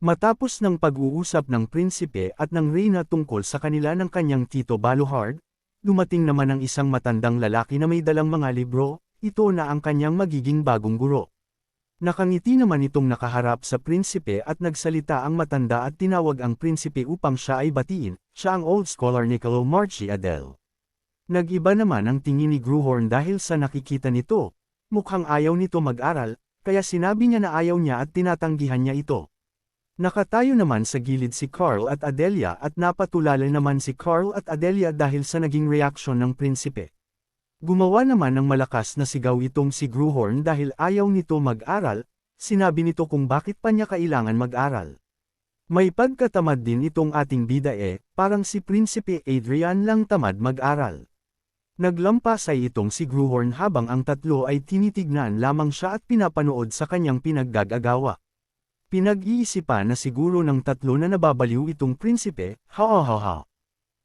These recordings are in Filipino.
Matapos ng pag-uusap ng prinsipe at ng reyna tungkol sa kanila ng kanyang tito Baluhard, dumating naman ang isang matandang lalaki na may dalang mga libro, ito na ang kanyang magiging bagong guro. Nakangiti naman itong nakaharap sa prinsipe at nagsalita ang matanda at tinawag ang prinsipe upang siya ay batiin, siya ang old scholar Niccolo Marchi Adel. Nag-iba naman ang tingin ni Gruhorn dahil sa nakikita nito, mukhang ayaw nito mag-aral, kaya sinabi niya na ayaw niya at tinatanggihan niya ito. Nakatayo naman sa gilid si Carl at Adelia at napatulala naman si Carl at Adelia dahil sa naging reaksyon ng prinsipe. Gumawa naman ng malakas na sigaw itong si Gruhorn dahil ayaw nito mag-aral, sinabi nito kung bakit pa niya kailangan mag-aral. May pagkatamad din itong ating bida parang si Prinsipe Adrian lang tamad mag-aral. Naglampasay itong si Gruhorn habang ang tatlo ay tinitignan lamang siya at pinapanood sa kanyang pinaggagagawa. Pinag-iisipan na siguro ng tatlo na nababaliw itong prinsipe, ha.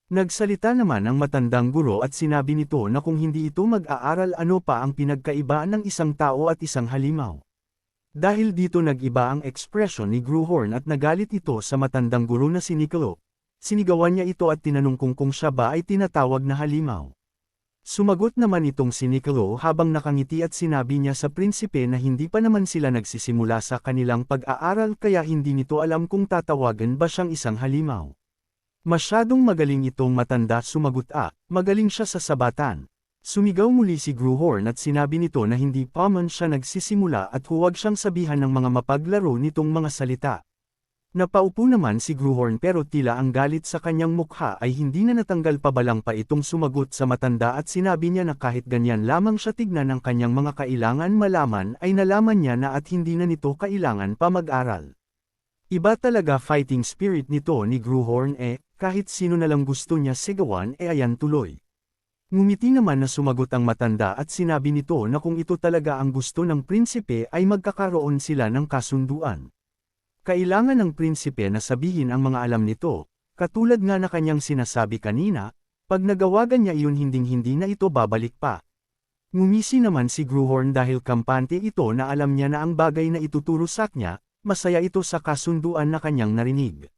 Nagsalita naman ang matandang guro at sinabi nito na kung hindi ito mag-aaral ano pa ang pinagkaiba ng isang tao at isang halimaw. Dahil dito nag-iba ang ekspresyon ni Gruhorn at nagalit ito sa matandang guro na si Niccolo. Sinigawan niya ito at tinanong kung siya ba ay tinatawag na halimaw. Sumagot naman itong si Niccolo habang nakangiti at sinabi niya sa prinsipe na hindi pa naman sila nagsisimula sa kanilang pag-aaral kaya hindi nito alam kung tatawagan ba siyang isang halimaw. Masyadong magaling itong matanda sumagot magaling siya sa sabatan. Sumigaw muli si Gruhorn at sinabi nito na hindi pa man siya nagsisimula at huwag siyang sabihan ng mga mapaglaro nitong mga salita. Napaupo naman si Gruhorn pero tila ang galit sa kanyang mukha ay hindi na natanggal pabalang pa itong sumagot sa matanda at sinabi niya na kahit ganyan lamang siya tignan ang kanyang mga kailangan malaman ay nalaman niya na at hindi na nito kailangan pa mag-aral. Iba talaga fighting spirit nito ni Gruhorn kahit sino na lang gusto niya sigawan ayan tuloy. Ngumiti naman na sumagot ang matanda at sinabi nito na kung ito talaga ang gusto ng prinsipe ay magkakaroon sila ng kasunduan. Kailangan ng prinsipe na sabihin ang mga alam nito, katulad nga na kanyang sinasabi kanina, pag nagawagan niya iyon hinding-hindi na ito babalik pa. Ngumisi naman si Gruhorn dahil kampante ito na alam niya na ang bagay na ituturo sa kanya, masaya ito sa kasunduan na kanyang narinig.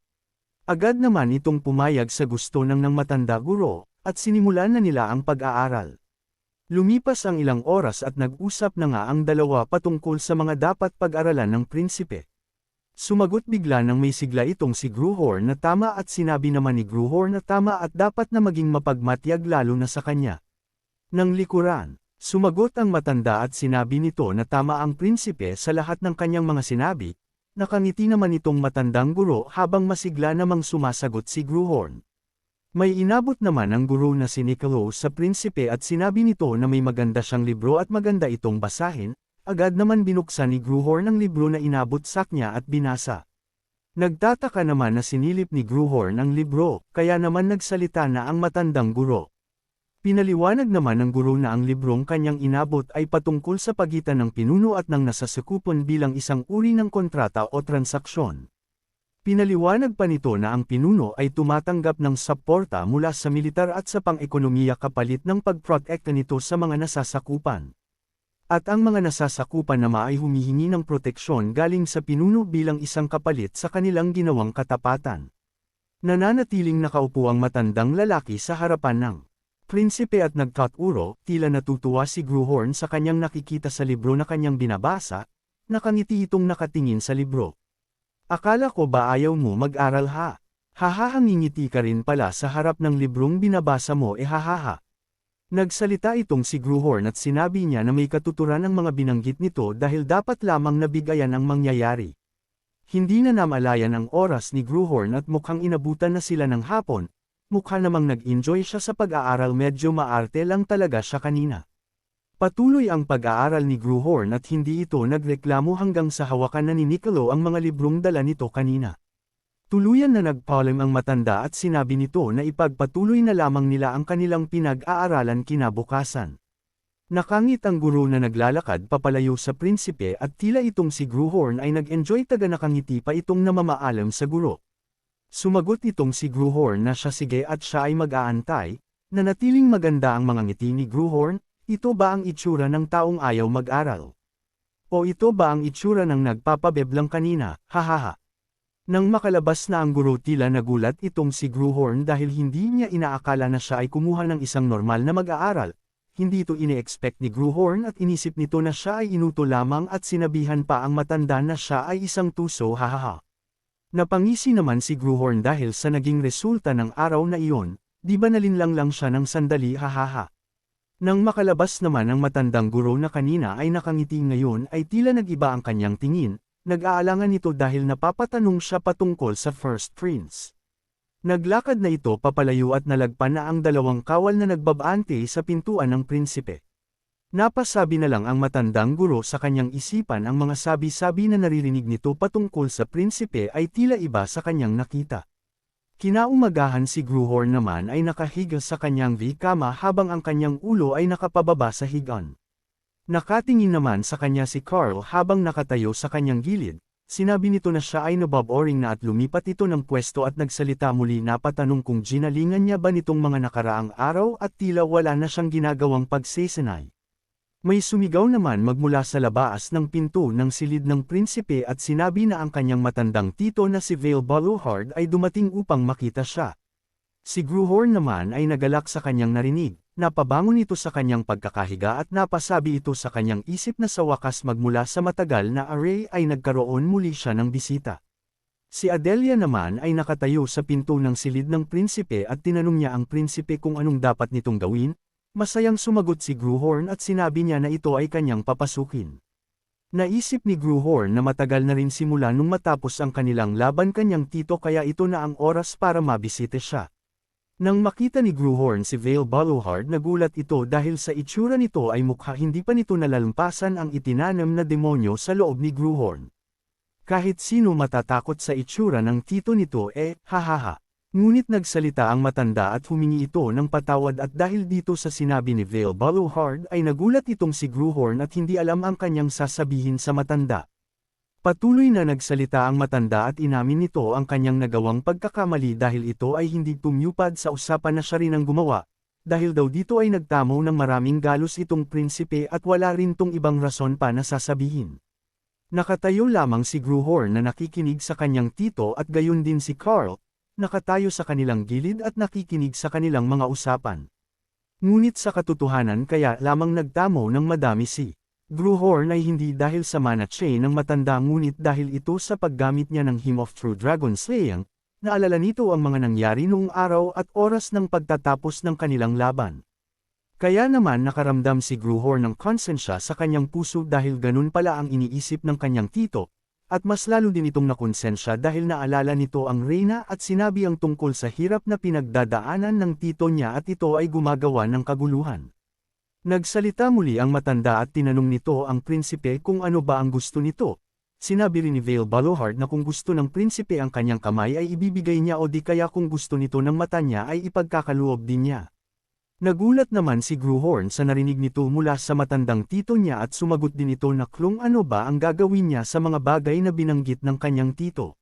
Agad naman itong pumayag sa gusto ng matanda guro, at sinimulan na nila ang pag-aaral. Lumipas ang ilang oras at nag-usap na nga ang dalawa patungkol sa mga dapat pag-aralan ng prinsipe. Sumagot bigla ng may sigla itong si Gruhorn na tama at sinabi naman ni Gruhorn na tama at dapat na maging mapagmatyag lalo na sa kanya. Nang likuran, sumagot ang matanda at sinabi nito na tama ang prinsipe sa lahat ng kanyang mga sinabi. Nakangiti naman itong matandang guro habang masigla namang sumasagot si Gruhorn. May inabot naman ang guro na si Niccolo sa prinsipe at sinabi nito na may maganda siyang libro at maganda itong basahin, agad naman binuksan ni Gruhorn ang libro na inabot sa kanya at binasa. Nagtataka naman na sinilip ni Gruhorn ang libro, kaya naman nagsalita na ang matandang guro. Pinaliwanag naman ng guro na ang librong kanyang inabot ay patungkol sa pagitan ng pinuno at ng nasasakupan bilang isang uri ng kontrata o transaksyon. Pinaliwanag pa nito na ang pinuno ay tumatanggap ng suporta mula sa militar at sa pang-ekonomiya kapalit ng pagprotekta nito sa mga nasasakupan. At ang mga nasasakupan naman ay humihingi ng proteksyon galing sa pinuno bilang isang kapalit sa kanilang ginawang katapatan. Nananatiling nakaupo ang matandang lalaki sa harapan ng prinsipe at nagkaturo, tila natutuwa si Gruhorn sa kanyang nakikita sa libro na kanyang binabasa, nakangiti itong nakatingin sa libro. Akala ko ba ayaw mo mag-aral ha? Hahahangingiti ka rin pala sa harap ng librong binabasa mo hahaha. Nagsalita itong si Gruhorn at sinabi niya na may katuturan ang mga binanggit nito dahil dapat lamang nabigayan ang mangyayari. Hindi na namalayan ang oras ni Gruhorn at mukhang inabutan na sila ng hapon. Mukha namang nag-enjoy siya sa pag-aaral medyo maarte lang talaga siya kanina. Patuloy ang pag-aaral ni Gruhorn at hindi ito nagreklamo hanggang sa hawakan na ni Niccolo ang mga librong dala nito kanina. Tuluyan na nagpaalam ang matanda at sinabi nito na ipagpatuloy na lamang nila ang kanilang pinag-aaralan kinabukasan. Nakangit ang guro na naglalakad papalayo sa prinsipe at tila itong si Gruhorn ay nag-enjoy taga nakangiti pa itong namamaalam sa guro. Sumagot itong si Gruhorn na siya sige at siya ay mag-aantay, na natiling maganda ang mga ngiti ni Gruhorn, ito ba ang itsura ng taong ayaw mag-aral? O ito ba ang itsura ng nagpapabeblang kanina, hahaha? Nang makalabas na ang guro tila nagulat itong si Gruhorn dahil hindi niya inaakala na siya ay kumuha ng isang normal na mag-aaral. Hindi ito ine-expect ni Gruhorn at inisip nito na siya ay inuto lamang at sinabihan pa ang matanda na siya ay isang tuso hahaha. Napangisi naman si Gruhorn dahil sa naging resulta ng araw na iyon, di ba nalinlang lang siya ng sandali hahaha. Nang makalabas naman ang matandang guro na kanina ay nakangiti ngayon ay tila nag-iba ang kanyang tingin. Nag-aalangan ito dahil napapatanong siya patungkol sa First Prince. Naglakad na ito papalayo at nalagpan na ang dalawang kawal na nagbabaante sa pintuan ng prinsipe. Napasabi na lang ang matandang guro sa kanyang isipan ang mga sabi-sabi na naririnig nito patungkol sa prinsipe ay tila iba sa kanyang nakita. Kinaumagahan si Gruhorn naman ay nakahiga sa kanyang V-kama habang ang kanyang ulo ay nakapababa sa higaan. Nakatingin naman sa kanya si Carl habang nakatayo sa kanyang gilid, sinabi nito na siya ay naboboring na at lumipat ito ng pwesto at nagsalita muli na patanong kung ginalingan niya ba nitong mga nakaraang araw at tila wala na siyang ginagawang pagsesenay. May sumigaw naman magmula sa labaas ng pinto ng silid ng prinsipe at sinabi na ang kanyang matandang tito na si Vale Baluhard ay dumating upang makita siya. Si Gruhorn naman ay nagalak sa kanyang narinig. Napabangon ito sa kanyang pagkakahiga at napasabi ito sa kanyang isip na sa wakas magmula sa matagal na array ay nagkaroon muli siya ng bisita. Si Adelia naman ay nakatayo sa pinto ng silid ng prinsipe at tinanong niya ang prinsipe kung anong dapat nitong gawin. Masayang sumagot si Gruhorn at sinabi niya na ito ay kanyang papasukin. Naisip ni Gruhorn na matagal na rin simula nung matapos ang kanilang laban kanyang tito kaya ito na ang oras para mabisite siya. Nang makita ni Gruhorn si Vale Baluhard nagulat ito dahil sa itsura nito ay mukha hindi pa nito nalalampasan ang itinanam na demonyo sa loob ni Gruhorn. Kahit sino matatakot sa itsura ng tito nito hahaha. Ngunit nagsalita ang matanda at humingi ito ng patawad at dahil dito sa sinabi ni Vale Baluhard ay nagulat itong si Gruhorn at hindi alam ang kanyang sasabihin sa matanda. Patuloy na nagsalita ang matanda at inamin nito ang kanyang nagawang pagkakamali dahil ito ay hindi tumupad sa usapan na siya rin ang gumawa, dahil daw dito ay nagtamo ng maraming galos itong prinsipe at wala rin tong ibang rason pa na sasabihin. Nakatayo lamang si Gruhorn na nakikinig sa kanyang tito at gayon din si Carl, nakatayo sa kanilang gilid at nakikinig sa kanilang mga usapan. Ngunit sa katotohanan kaya lamang nagtamo ng madami si Gruhorn ay hindi dahil sa mana chain ng matanda ngunit dahil ito sa paggamit niya ng Hymn of True Dragon Slaying, naalala nito ang mga nangyari noong araw at oras ng pagtatapos ng kanilang laban. Kaya naman nakaramdam si Gruhorn ng konsensya sa kanyang puso dahil ganun pala ang iniisip ng kanyang tito, at mas lalo din itong nakonsensya dahil naalala nito ang reyna at sinabi ang tungkol sa hirap na pinagdadaanan ng tito niya at ito ay gumagawa ng kaguluhan. Nagsalita muli ang matanda at tinanong nito ang prinsipe kung ano ba ang gusto nito. Sinabi rin ni Vale Baluhard na kung gusto ng prinsipe ang kanyang kamay ay ibibigay niya o di kaya kung gusto nito ng mata niya ay ipagkakaloob din niya. Nagulat naman si Gruhorn sa narinig nito mula sa matandang tito niya at sumagot din ito na kung ano ba ang gagawin niya sa mga bagay na binanggit ng kanyang tito.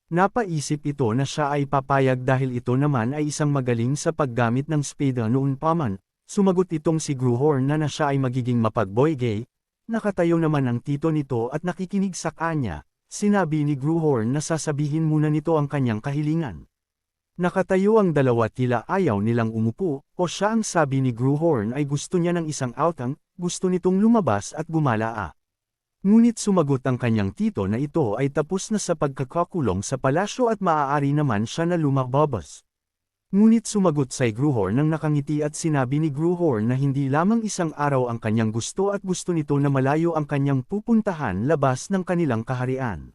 Napaisip ito na siya ay papayag dahil ito naman ay isang magaling sa paggamit ng spada noon pa man. Sumagot itong si Gruhorn na siya ay magiging mapagboygay. Nakatayo naman ang tito nito at nakikinig sa kanya. Sinabi ni Gruhorn na sasabihin muna nito ang kanyang kahilingan. Nakatayo ang dalawa tila ayaw nilang umupo, o siya ang sabi ni Gruhorn ay gusto niya ng isang outang, gusto nitong lumabas at gumalaa. Ngunit sumagot ang kanyang tito na ito ay tapos na sa pagkakakulong sa palasyo at maaari naman siya na lumabas. Ngunit sumagot si Gruhorn nang nakangiti at sinabi ni Gruhorn na hindi lamang isang araw ang kanyang gusto at gusto nito na malayo ang kanyang pupuntahan labas ng kanilang kaharian.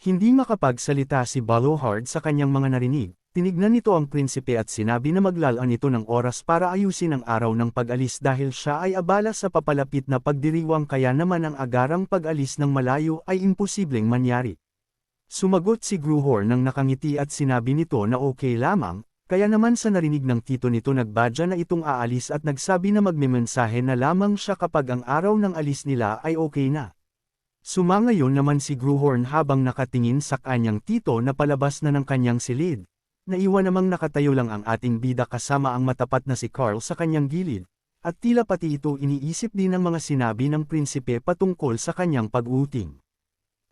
Hindi makapagsalita si Baluhard sa kanyang mga narinig, tinignan nito ang prinsipe at sinabi na maglalaan ito ng oras para ayusin ang araw ng pag-alis dahil siya ay abala sa papalapit na pagdiriwang kaya naman ang agarang pag-alis ng malayo ay imposibleng mangyari. Sumagot si Gruhorn nang nakangiti at sinabi nito na okay lamang. Kaya naman sa narinig ng tito nito nagbadya na itong aalis at nagsabi na magmemensahe na lamang siya kapag ang araw ng alis nila ay okay na. Sumangayon naman si Gruhorn habang nakatingin sa kanyang tito na palabas na ng kanyang silid. Naiwan namang nakatayo lang ang ating bida kasama ang matapat na si Carl sa kanyang gilid, at tila pati ito iniisip din ng mga sinabi ng prinsipe patungkol sa kanyang pag-uting.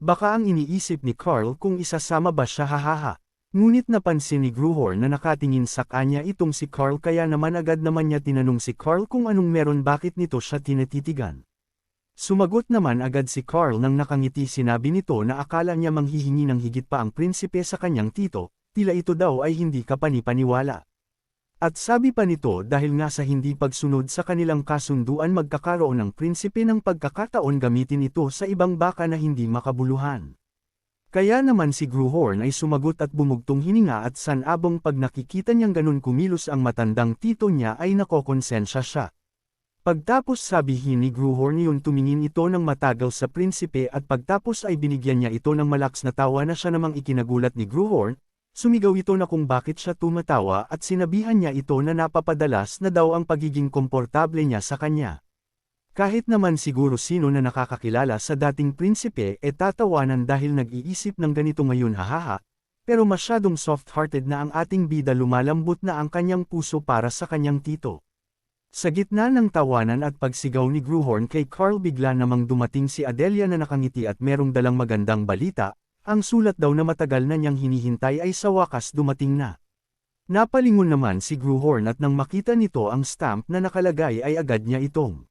Baka ang iniisip ni Carl kung isasama ba siya hahaha. Ngunit napansin ni Gruhorn na nakatingin sa kanya itong si Carl kaya naman agad naman niya tinanong si Carl kung anong meron bakit nito siya tinititigan. Sumagot naman agad si Carl nang nakangiti sinabi nito na akala niya manghihingi ng higit pa ang prinsipe sa kanyang tito, tila ito daw ay hindi kapanipaniwala. At sabi pa nito dahil nga sa hindi pagsunod sa kanilang kasunduan magkakaroon ng prinsipe ng pagkakataon gamitin ito sa ibang baka na hindi makabuluhan. Kaya naman si Gruhorn ay sumagot at bumugtong hininga at sanabong pag nakikita niyang ganun kumilos ang matandang tito niya ay nakokonsensya siya. Pagtapos sabihin ni Gruhorn yun tumingin ito ng matagal sa prinsipe at pagtapos ay binigyan niya ito ng malaks na tawa na siya namang ikinagulat ni Gruhorn, sumigaw ito na kung bakit siya tumatawa at sinabihan niya ito na napapadalas na daw ang pagiging komportable niya sa kanya. Kahit naman siguro sino na nakakakilala sa dating prinsipe tatawanan dahil nag-iisip ng ganito ngayon hahaha, pero masyadong soft-hearted na ang ating bida lumalambot na ang kanyang puso para sa kanyang tito. Sa gitna ng tawanan at pagsigaw ni Gruhorn kay Carl bigla namang dumating si Adelia na nakangiti at merong dalang magandang balita, ang sulat daw na matagal na niyang hinihintay ay sa wakas dumating na. Napalingon naman si Gruhorn at nang makita nito ang stamp na nakalagay ay agad niya itong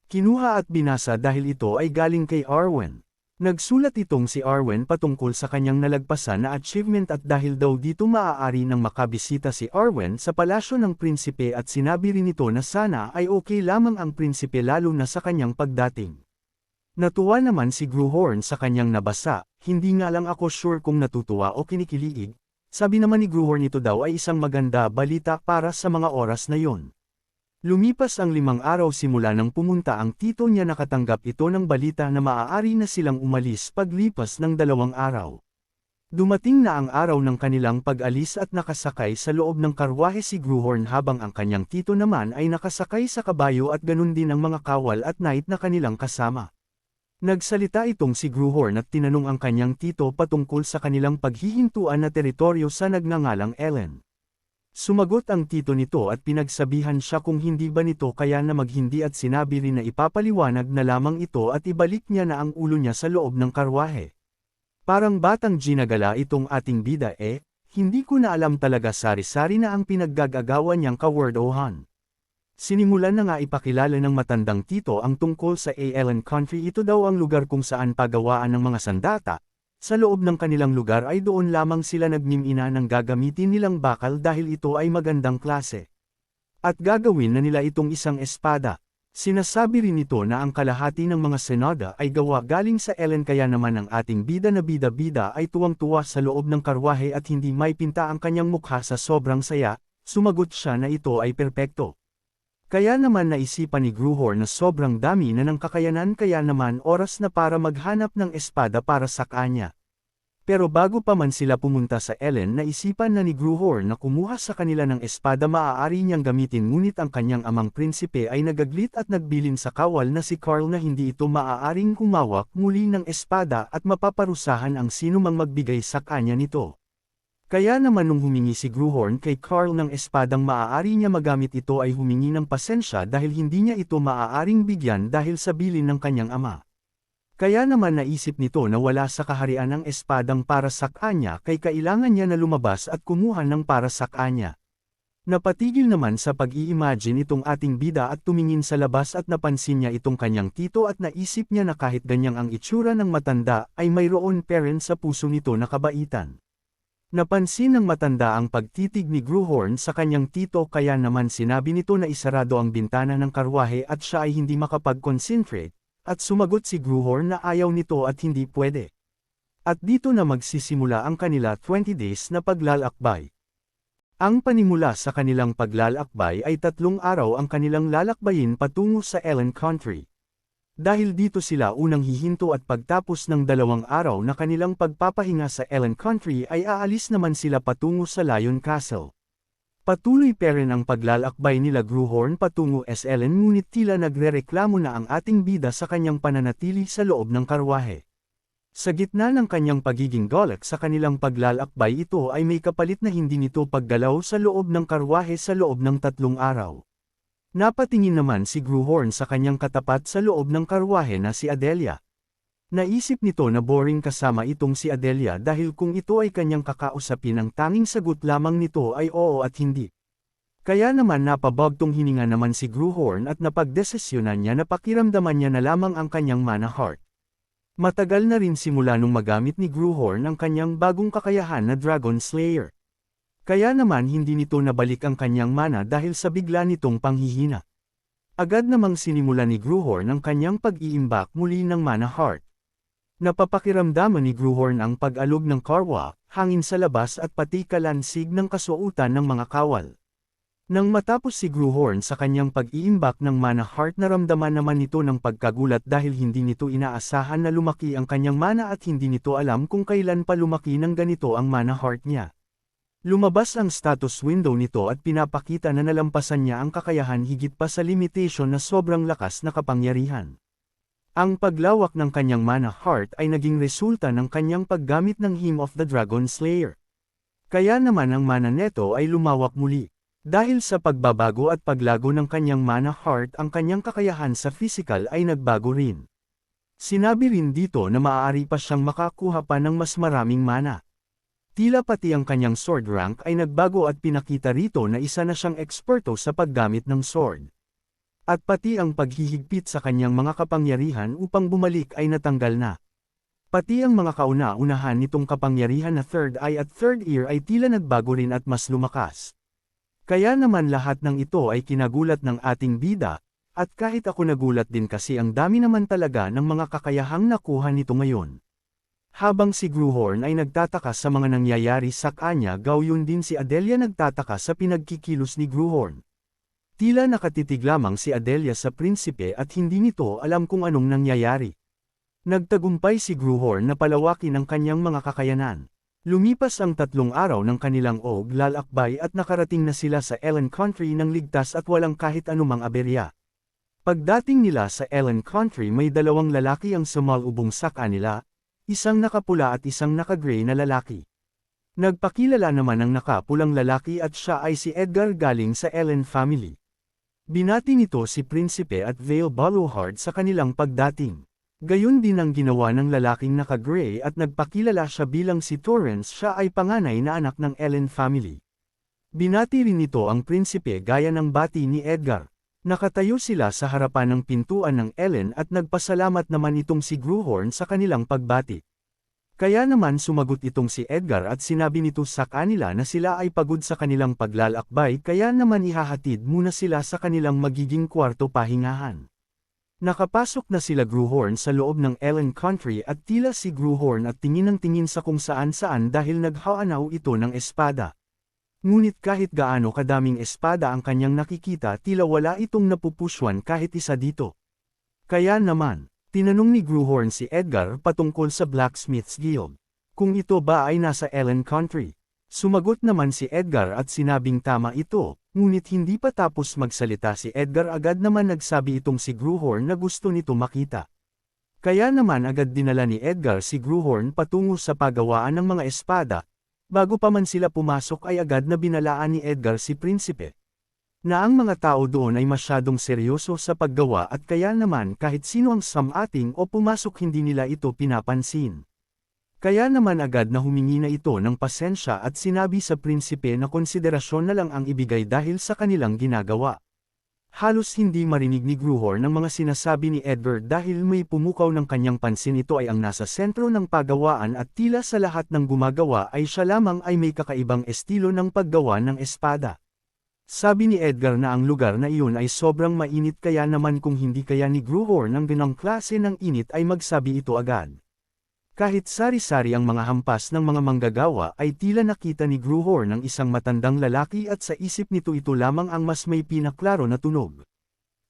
kinuha at binasa dahil ito ay galing kay Arwen. Nagsulat itong si Arwen patungkol sa kanyang nalagpasan na achievement at dahil daw dito maaari nang makabisita si Arwen sa palasyo ng prinsipe at sinabi rin ito na sana ay okay lamang ang prinsipe lalo na sa kanyang pagdating. Natuwa naman si Gruhorn sa kanyang nabasa, hindi nga lang ako sure kung natutuwa o kinikilig, sabi naman ni Gruhorn ito daw ay isang maganda balita para sa mga oras na yon. Lumipas ang 5 araw simula nang pumunta ang tito niya nakatanggap ito ng balita na maaari na silang umalis paglipas ng 2 araw. Dumating na ang araw ng kanilang pag-alis at nakasakay sa loob ng karwahe si Gruhorn habang ang kanyang tito naman ay nakasakay sa kabayo at ganun din ang mga kawal at knight na kanilang kasama. Nagsalita itong si Gruhorn at tinanong ang kanyang tito patungkol sa kanilang paghihintuan na teritoryo sa nagngangalang Ellen. Sumagot ang tito nito at pinagsabihan siya kung hindi ba nito kaya na maghindi at sinabi rin na ipapaliwanag na lamang ito at ibalik niya na ang ulo niya sa loob ng karwahe. Parang batang ginagala itong ating bida hindi ko na alam talaga sari-sari na ang pinaggagagawan niyang kawordohan. Sinimulan na nga ipakilala ng matandang tito ang tungkol sa Ellen Country ito daw ang lugar kung saan pagawaan ng mga sandata. Sa loob ng kanilang lugar ay doon lamang sila nagmimina ng gagamitin nilang bakal dahil ito ay magandang klase. At gagawin na nila itong isang espada. Sinasabi rin nito na ang kalahati ng mga senada ay gawa galing sa Ellen kaya naman ang ating bida na bida-bida ay tuwang-tuwa sa loob ng karwahe at hindi may pinta ang kanyang mukha sa sobrang saya, sumagot siya na ito ay perpekto. Kaya naman naisipan ni Gruhorn na sobrang dami na ng kakayanan kaya naman oras na para maghanap ng espada para sa kanya. Pero bago pa man sila pumunta sa Ellen naisipan na ni Gruhorn na kumuha sa kanila ng espada maaari niyang gamitin ngunit ang kanyang amang prinsipe ay nagaglit at nagbilin sa kawal na si Carl na hindi ito maaaring humawak muli ng espada at mapaparusahan ang sinumang magbigay sa kanya nito. Kaya naman nung humingi si Gruhorn kay Carl ng espadang maaari niya magamit ito ay humingi ng pasensya dahil hindi niya ito maaaring bigyan dahil sa bilin ng kanyang ama. Kaya naman naisip nito na wala sa kaharian ang espadang para sa kanya kay kailangan niya na lumabas at kumuha ng para sa kanya. Napatigil naman sa pag-i-imagine itong ating bida at tumingin sa labas at napansin niya itong kanyang tito at naisip niya na kahit ganyang ang itsura ng matanda ay mayroon pa rin sa puso nito na kabaitan. Napansin ng matanda ang pagtitig ni Gruhorn sa kanyang tito kaya naman sinabi nito na isarado ang bintana ng karwahe at siya ay hindi makapag-concentrate, at sumagot si Gruhorn na ayaw nito at hindi pwede. At dito na magsisimula ang kanila 20 days na paglalakbay. Ang panimula sa kanilang paglalakbay ay 3 araw ang kanilang lalakbayin patungo sa Ellen Country. Dahil dito sila unang hihinto at pagtapos ng 2 araw na kanilang pagpapahinga sa Ellen Country ay aalis naman sila patungo sa Lion Castle. Patuloy pa rin ang paglalakbay nila Gruhorn patungo sa Ellen ngunit tila nagrereklamo na ang ating bida sa kanyang pananatili sa loob ng karwahe. Sa gitna ng kanyang pagiging galak sa kanilang paglalakbay ito ay may kapalit na hindi nito paggalaw sa loob ng karwahe sa loob ng 3 araw. Napatingin naman si Gruhorn sa kanyang katapat sa loob ng karwahe na si Adelia. Naisip nito na boring kasama itong si Adelia dahil kung ito ay kanyang kakausapin ang tanging sagot lamang nito ay oo at hindi. Kaya naman napabagtong hininga naman si Gruhorn at napagdesisyonan niya na pakiramdaman niya na lamang ang kanyang mana heart. Matagal na rin simula nung magamit ni Gruhorn ang kanyang bagong kakayahan na Dragon Slayer. Kaya naman hindi nito nabalik ang kanyang mana dahil sa bigla nitong panghihina. Agad namang sinimula ni Gruhorn ang kanyang pag-iimbak muli ng mana heart. Napapakiramdaman ni Gruhorn ang pag-alog ng karwa, hangin sa labas at pati kalansig ng kasuotan ng mga kawal. Nang matapos si Gruhorn sa kanyang pag-iimbak ng mana heart naramdaman naman nito ng pagkagulat dahil hindi nito inaasahan na lumaki ang kanyang mana at hindi nito alam kung kailan pa lumaki ng ganito ang mana heart niya. Lumabas ang status window nito at pinapakita na nalampasan niya ang kakayahan higit pa sa limitation na sobrang lakas na kapangyarihan. Ang paglawak ng kanyang mana heart ay naging resulta ng kanyang paggamit ng Hymn of the Dragon Slayer. Kaya naman ang mana neto ay lumawak muli. Dahil sa pagbabago at paglago ng kanyang mana heart ang kanyang kakayahan sa physical ay nagbago rin. Sinabi rin dito na maaari pa siyang makakuha pa ng mas maraming mana. Tila pati ang kanyang sword rank ay nagbago at pinakita rito na isa na siyang eksperto sa paggamit ng sword. At pati ang paghihigpit sa kanyang mga kapangyarihan upang bumalik ay natanggal na. Pati ang mga kauna-unahan nitong kapangyarihan na third eye at third ear ay tila nagbago rin at mas lumakas. Kaya naman lahat ng ito ay kinagulat ng ating bida, at kahit ako nagulat din kasi ang dami naman talaga ng mga kakayahang nakuha nito ngayon. Habang si Gruhorn ay nagtataka sa mga nangyayari sa kanya gayon din si Adelia nagtataka sa pinagkikilos ni Gruhorn. Tila nakatitig lamang si Adelia sa prinsipe at hindi nito alam kung anong nangyayari. Nagtagumpay si Gruhorn na palawakin ang kanyang mga kakayanan. Lumipas ang 3 araw ng kanilang lalakbay at nakarating na sila sa Ellen Country ng ligtas at walang kahit anumang aberya. Pagdating nila sa Ellen Country may 2 lalaki ang sumalubong sa kanila, isang nakapula at isang naka-gray na lalaki. Nagpakilala naman ang nakapulang lalaki at siya ay si Edgar galing sa Ellen family. Binati nito si Prinsipe at Vale Baluhard sa kanilang pagdating. Gayon din ang ginawa ng lalaking naka-gray at nagpakilala siya bilang si Torrance, siya ay panganay na anak ng Ellen family. Binati rin nito ang Prinsipe gaya ng bati ni Edgar. Nakatayo sila sa harapan ng pintuan ng Ellen at nagpasalamat naman itong si Gruhorn sa kanilang pagbati. Kaya naman sumagot itong si Edgar at sinabi nito sa kanila na sila ay pagod sa kanilang paglalakbay kaya naman ihahatid muna sila sa kanilang magiging kwarto pahingahan. Nakapasok na sila Gruhorn sa loob ng Ellen Country at tila si Gruhorn at tingin ng tingin sa kung saan-saan dahil naghahanaw ito ng espada. Ngunit kahit gaano kadaming espada ang kanyang nakikita tila wala itong napupuswan kahit isa dito. Kaya naman, tinanong ni Gruhorn si Edgar patungkol sa Blacksmith's Guild. Kung ito ba ay nasa Ellen Country? Sumagot naman si Edgar at sinabing tama ito, ngunit hindi pa tapos magsalita si Edgar agad naman nagsabi itong si Gruhorn na gusto nito makita. Kaya naman agad dinala ni Edgar si Gruhorn patungo sa paggawaan ng mga espada, bago pa man sila pumasok ay agad na binalaan ni Edgar si Prinsipe. Na ang mga tao doon ay masyadong seryoso sa paggawa at kaya naman kahit sino ang samating o pumasok hindi nila ito pinapansin. Kaya naman agad na humingi na ito ng pasensya at sinabi sa prinsipe na konsiderasyon na lang ang ibigay dahil sa kanilang ginagawa. Halos hindi marinig ni Gruhorn ang mga sinasabi ni Edgar dahil may pumukaw ng kanyang pansin ito ay ang nasa sentro ng paggawaan at tila sa lahat ng gumagawa ay siya lamang ay may kakaibang estilo ng paggawa ng espada. Sabi ni Edgar na ang lugar na iyon ay sobrang mainit kaya naman kung hindi kaya ni Gruhorn ang ganong klase ng init ay magsabi ito agad. Kahit sari-sari ang mga hampas ng mga manggagawa ay tila nakita ni Gruhorn ang isang matandang lalaki at sa isip nito ito lamang ang mas may pinaklaro na tunog.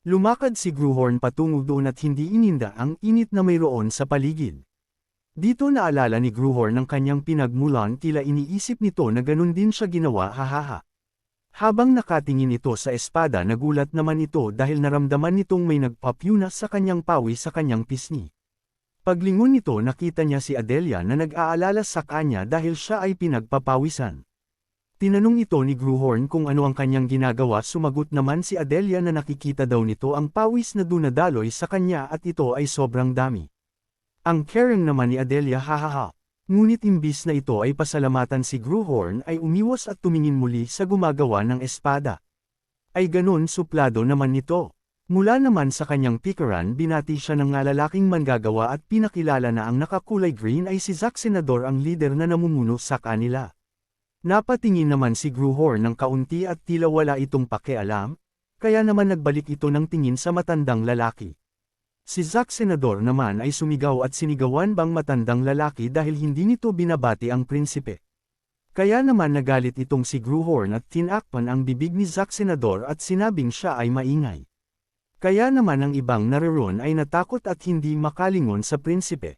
Lumakad si Gruhorn patungo doon at hindi ininda ang init na mayroon sa paligid. Dito naalala ni Gruhorn ang kanyang pinagmulan tila iniisip nito na ganun din siya ginawa hahaha. Habang nakatingin ito sa espada nagulat naman ito dahil naramdaman nitong may nagpapyuna sa kanyang pawis sa kanyang pisngi. Paglingon nito nakita niya si Adelia na nag-aalala sa kanya dahil siya ay pinagpapawisan. Tinanong ito ni Gruhorn kung ano ang kanyang ginagawa sumagot naman si Adelia na nakikita daw nito ang pawis na dunadaloy sa kanya at ito ay sobrang dami. Ang caring naman ni Adelia hahaha. Ngunit imbis na ito ay pasalamatan si Gruhorn ay umiwas at tumingin muli sa gumagawa ng espada. Ay ganun suplado naman nito. Mula naman sa kanyang pikuran binati siya ng lalaking manggagawa at pinakilala na ang nakakulay green ay si Zack Senador ang leader na namumuno sa kanila. Napatingin naman si Gruhorn ng kaunti at tila wala itong pakialam, kaya naman nagbalik ito ng tingin sa matandang lalaki. Si Zack Senador naman ay sumigaw at sinigawan bang matandang lalaki dahil hindi nito binabati ang prinsipe. Kaya naman nagalit itong si Gruhorn at tinakpan ang bibig ni Zack Senador at sinabing siya ay maingay. Kaya naman ang ibang naroon ay natakot at hindi makalingon sa prinsipe.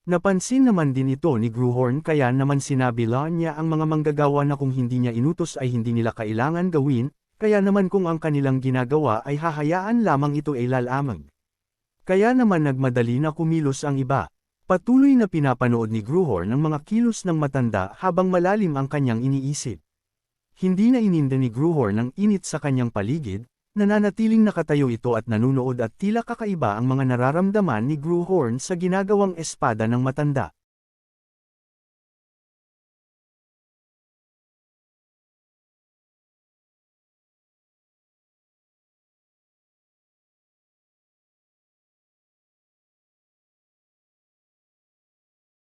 Napansin naman din ito ni Gruhorn kaya naman sinabi niya ang mga manggagawa na kung hindi niya inutos ay hindi nila kailangan gawin, kaya naman kung ang kanilang ginagawa ay hahayaan lamang ito ay lalamang. Kaya naman nagmadali na kumilos ang iba. Patuloy na pinapanood ni Gruhorn ang mga kilos ng matanda habang malalim ang kanyang iniisip. Hindi na ininda ni Gruhorn ang init sa kanyang paligid, nananatiling nakatayo ito at nanunood at tila kakaiba ang mga nararamdaman ni Gruhorn sa ginagawang espada ng matanda.